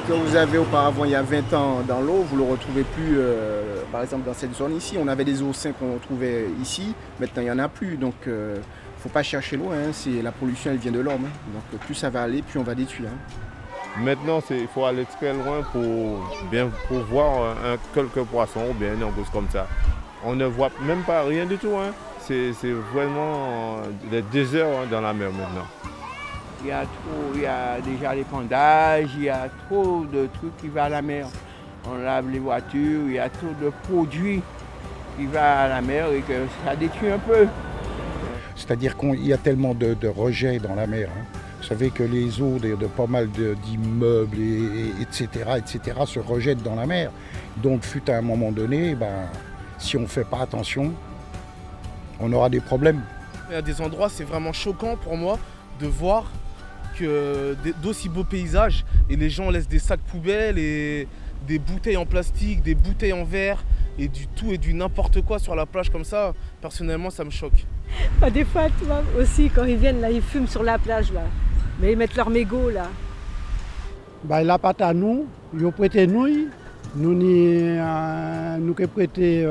que vous avez auparavant, il y a 20 ans dans l'eau, vous ne le retrouvez plus, par exemple, dans cette zone ici. On avait des oursins qu'on trouvait ici, maintenant il n'y en a plus. Donc, il ne faut pas chercher loin, hein. La pollution, elle vient de l'homme. Hein. Donc, plus ça va aller, plus on va détruire. Hein. Maintenant, il faut aller très loin pour voir quelques poissons ou bien une angouste comme ça. On ne voit même pas rien du tout. Hein. C'est vraiment des déserts hein, dans la mer maintenant. Il y a déjà l'épandage, il y a trop de trucs qui vont à la mer. On lave les voitures, il y a trop de produits qui vont à la mer et que ça détruit un peu. C'est-à-dire qu'il y a tellement de rejets dans la mer. Hein. Vous savez que les eaux de pas mal d'immeubles, etc., se rejettent dans la mer. Donc, fut à un moment donné, si on ne fait pas attention, on aura des problèmes. Il y a des endroits, c'est vraiment choquant pour moi de voir que d'aussi beaux paysages et les gens laissent des sacs poubelles et des bouteilles en plastique, des bouteilles en verre et du tout et du n'importe quoi sur la plage comme ça. Personnellement, ça me choque. Des fois, tu vois, aussi, quand ils viennent, là, ils fument sur la plage, là. Mais ils mettent leur mégot, là. Il n'a pas à nous, ils ont prêté nous qui prêté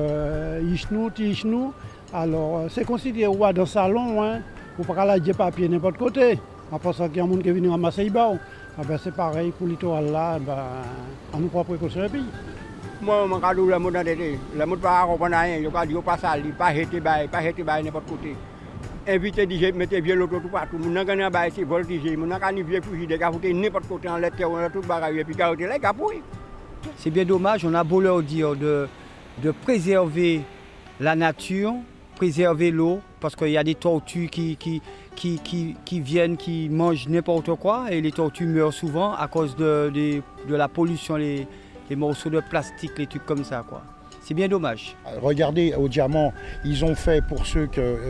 Ishnou. Alors, c'est considéré dans le salon, hein, pour ne pas aller papier n'importe côté. Après ça, il y a des gens qui viennent ramasser les barres. C'est pareil pour le littoral là, on nous prend précaution et puis. Moi, je suis la mode d'aider. La mode pas comprendre rien. Je dis pas ça, pas jeter n'importe côté. Inviter des gens, mettre vieux l'auto tout partout. Mon n'a gagné c'est voltiger. Mon n'a gagné vieux fusil de gafouter n'importe côté en lettre, on a tout bagaille et puis carotter les gafouilles. C'est bien dommage, on a beau leur dire de préserver la nature, préserver l'eau, parce qu'il y a des tortues qui viennent, qui mangent n'importe quoi, et les tortues meurent souvent à cause de la pollution, les morceaux de plastique, les trucs comme ça, quoi. C'est bien dommage. Regardez, au Diamant, ils ont fait pour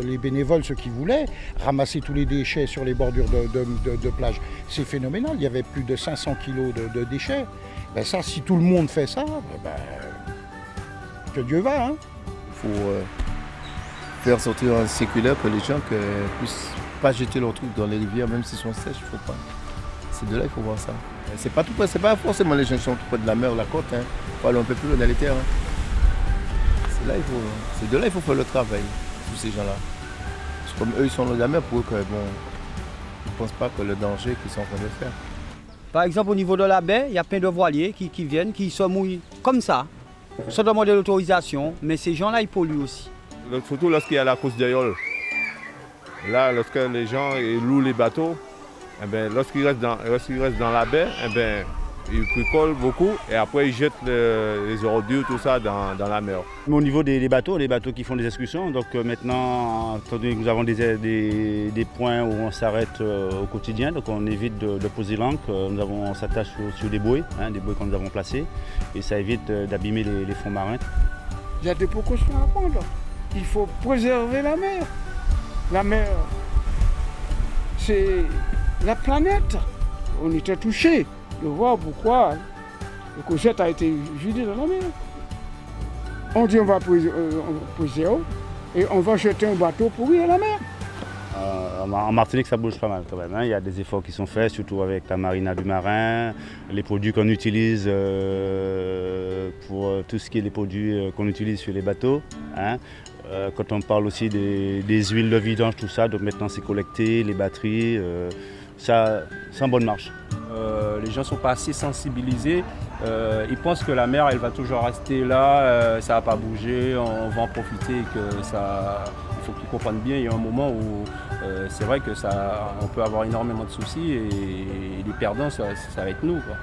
les bénévoles, ceux qui voulaient, ramasser tous les déchets sur les bordures de plage. C'est phénoménal, il y avait plus de 500 kilos de déchets. Ça, si tout le monde fait ça, que Dieu va. Hein. Il faut faire sortir un circulaire que les gens ne puissent pas jeter leurs trucs dans les rivières, même s'ils sont sèches, il faut pas. C'est de là qu'il faut voir ça. C'est pas tout près, c'est pas forcément les gens qui sont tout près de la mer ou la côte. Hein. Il faut aller un peu plus loin dans les terres. Hein. C'est de là qu'il faut faire le travail, tous ces gens-là. Comme eux, ils sont loin de la mer, pour eux, ils ne pensent pas que le danger qu'ils sont en train de faire. Par exemple, au niveau de la baie, il y a plein de voiliers qui viennent, qui se mouillent comme ça, sans demander l'autorisation, mais ces gens-là, ils polluent aussi. Surtout lorsqu'il y a la course d'aïeul. Là, lorsque les gens louent les bateaux, lorsqu'ils restent dans la baie, ils bricolent beaucoup et après ils jettent les ordures, tout ça dans la mer. Au niveau des bateaux, les bateaux qui font des excursions, donc maintenant, étant donné que nous avons des points où on s'arrête au quotidien, donc on évite de poser l'ancre, on s'attache sur des bouées que nous avons placées et ça évite d'abîmer les fonds marins. Il y a des précautions à prendre. Il faut préserver la mer. La mer, c'est la planète. On était touchés de voir pourquoi le cochette a été vidé dans la mer. On dit on va préserver et on va jeter un bateau pourri à la mer. En Martinique, ça bouge pas mal quand même. Hein. Il y a des efforts qui sont faits, surtout avec la marina du marin, les produits qu'on utilise pour tout ce qui est les produits qu'on utilise sur les bateaux. Hein. Quand on parle aussi des huiles de vidange, tout ça, donc maintenant c'est collecté, les batteries, ça c'est en bonne marche. Les gens ne sont pas assez sensibilisés. Ils pensent que la mer elle va toujours rester là, ça ne va pas bouger, on va en profiter et que ça. Il faut qu'ils comprennent bien, il y a un moment où c'est vrai que on peut avoir énormément de soucis et les perdants ça va être nous, quoi.